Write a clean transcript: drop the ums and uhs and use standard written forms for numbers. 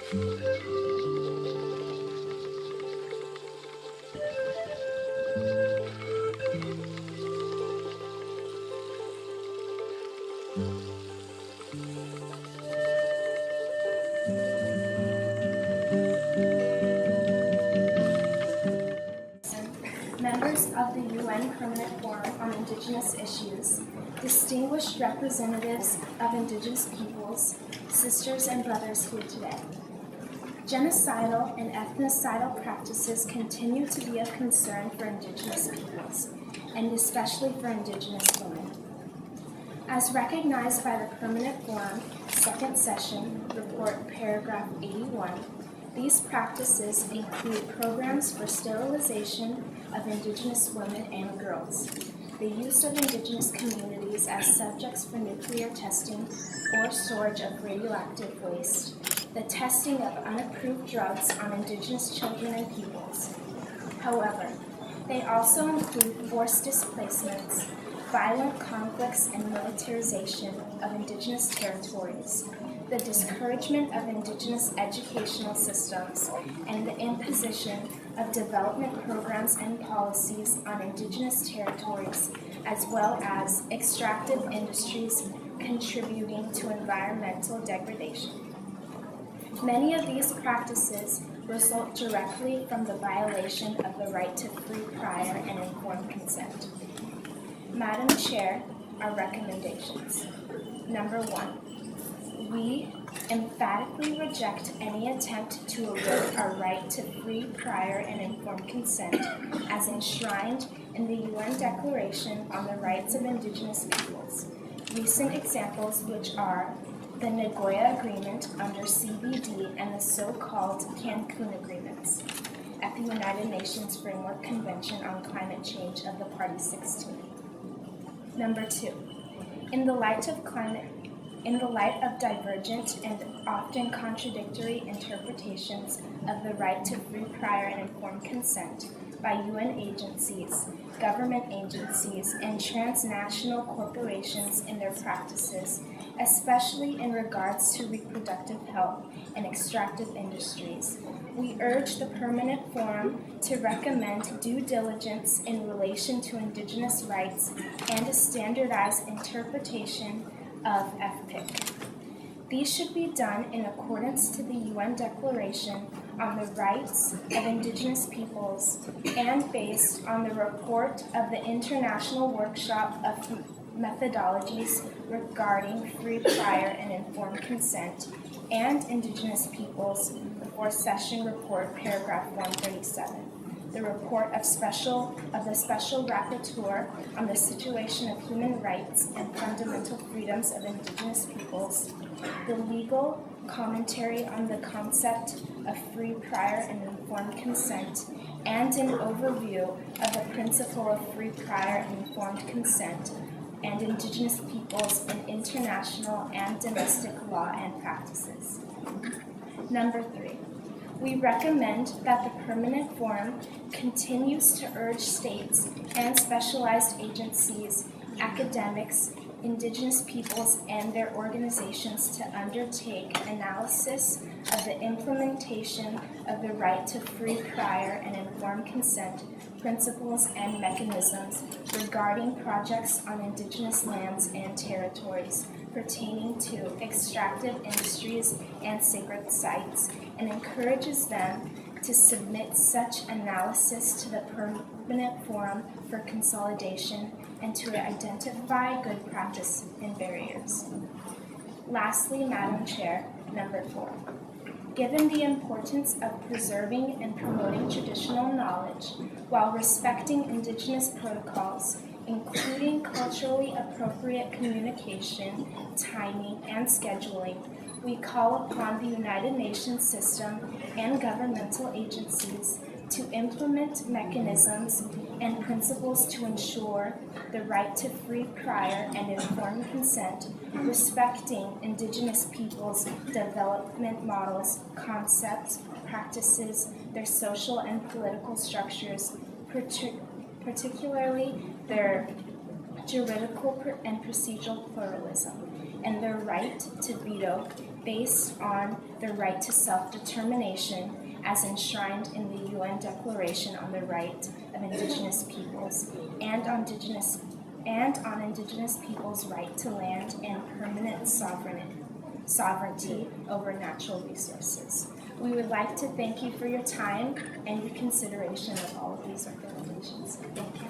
Members of the UN Permanent Forum on Indigenous Issues, distinguished representatives of Indigenous peoples, sisters and brothers here today. Genocidal and ethnocidal practices continue to be of concern for Indigenous peoples, and especially for Indigenous women. As recognized by the Permanent Forum, Second Session, Report Paragraph 81, these practices include programs for sterilization of Indigenous women and girls, the use of Indigenous communities as subjects for nuclear testing or storage of radioactive waste, the testing of unapproved drugs on Indigenous children and peoples. However, they also include forced displacements, violent conflicts and militarization of Indigenous territories, the discouragement of Indigenous educational systems, and the imposition of development programs and policies on Indigenous territories, as well as extractive industries contributing to environmental degradation. Many of these practices result directly from the violation of the right to free, prior, and informed consent. Madam Chair, our recommendations. Number 1. We emphatically reject any attempt to erode our right to free, prior, and informed consent as enshrined in the UN Declaration on the Rights of Indigenous Peoples. Recent examples which are the Nagoya Agreement under CBD and the so-called Cancun Agreements at the United Nations Framework Convention on Climate Change of the Party 16. Number 2. In the light of divergent and often contradictory interpretations of the right to free, prior, and informed consent by UN agencies, government agencies, and transnational corporations in their practices, especially in regards to reproductive health and extractive industries, we urge the Permanent Forum to recommend due diligence in relation to Indigenous rights and a standardized interpretation of FPIC. These should be done in accordance to the UN Declaration on the Rights of Indigenous Peoples and based on the report of the International Workshop of Methodologies regarding free, prior, and informed consent and Indigenous Peoples, the Fourth Session Report, Paragraph 137. The report of the Special Rapporteur on the Situation of Human Rights and Fundamental Freedoms of Indigenous Peoples, the legal commentary on the concept of free, prior, and informed consent, and an overview of the principle of free, prior, and informed consent, and Indigenous peoples in international and domestic law and practices. Number 3. We recommend that the Permanent Forum continues to urge states and specialized agencies, academics, Indigenous peoples, and their organizations to undertake analysis of the implementation of the right to free, prior, and informed consent principles and mechanisms regarding projects on Indigenous lands and territories pertaining to extractive industries and sacred sites, and encourages them to submit such analysis to the Permanent Forum for consolidation and to identify good practice and barriers. Lastly, Madam Chair, number 4. Given the importance of preserving and promoting traditional knowledge while respecting Indigenous protocols, including culturally appropriate communication, timing, and scheduling, we call upon the United Nations system and governmental agencies to implement mechanisms and principles to ensure the right to free, prior, and informed consent, respecting Indigenous peoples' development models, concepts, practices, their social and political structures, particularly their juridical and procedural pluralism, and their right to veto based on the right to self-determination as enshrined in the UN Declaration on the Right of Indigenous Peoples and on Indigenous peoples' right to land and permanent sovereignty over natural resources. We would like to thank you for your time and your consideration of all of these recommendations. Thank you.